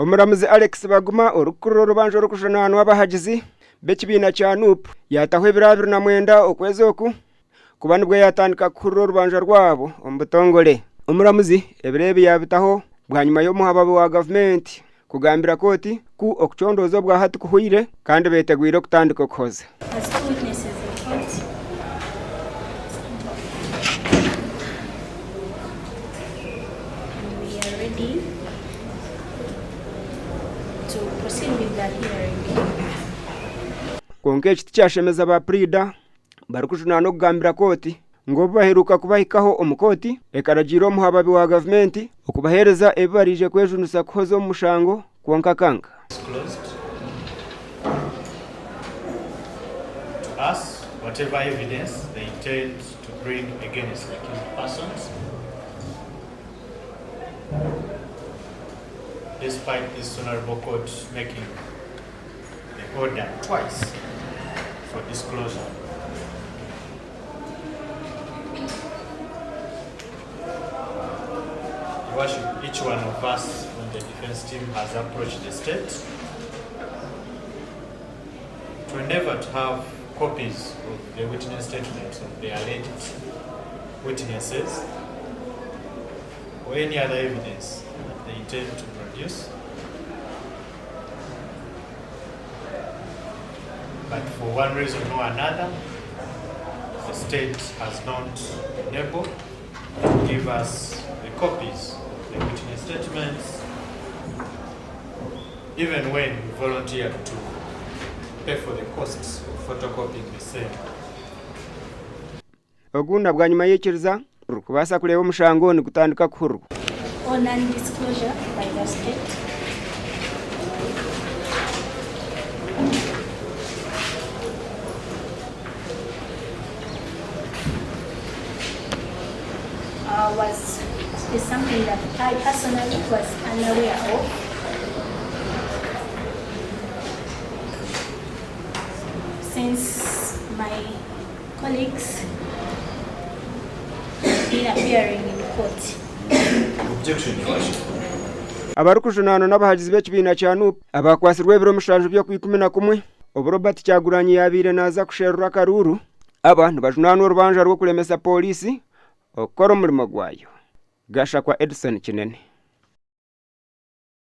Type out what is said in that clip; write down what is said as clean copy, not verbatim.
Omuramuzi Alex Baguma orukuru rubanja rukushana w'abahagizi b'ekibiina kya NUP yataho ebiro 29 okwezi oku kuba nibwo yatandika kuhurira orubanja rwabo omu butongole. Omuramuzi ebiro yabitaho bwanyuma y'omuhababi wa gavumenti kugambira koti ku okuchondoza bwa hati kuhuire kandi betegwire okutandika okuhoza. Konke ekiti kyashemeza ba prida barikujunana okugambira koti ngo baheruka kubahikaho omukoti ekaragira omuhababi wa gavumenti okubahereza ebibarije kwejunusa kuhoza omushango kwonka kanga. To us, whatever evidence they intend to bring against the accused persons, despite this honorable court making the order twice for disclosure. Your Worship, each one of us on the defense team has approached the state to endeavor to have copies of the witness statements of the alleged witnesses or any other evidence that they intend to produce. But for one reason or another, the state has not been able to give us the copies of the witness statements, even when we volunteered to pay for the costs of photocopying the same. Ogunda bwanyuma y'ekiriza rukubasa kureba omushango ni gutandika kuhurwa. On non-disclosure by the state, is something that I personally was unaware of. Since my colleagues been appearing in court. Objection, Your Worship. Abarukujunana n'abahagizi b'ekibiina kya NUP abakwasirwe ebiro 7 Robert Kyagulanyi yabire naza kusherura karuru aba nibajunana orubanja rwo kulemesa polisi okora omulimo gwayo. Gasha kwa Edison Kinene.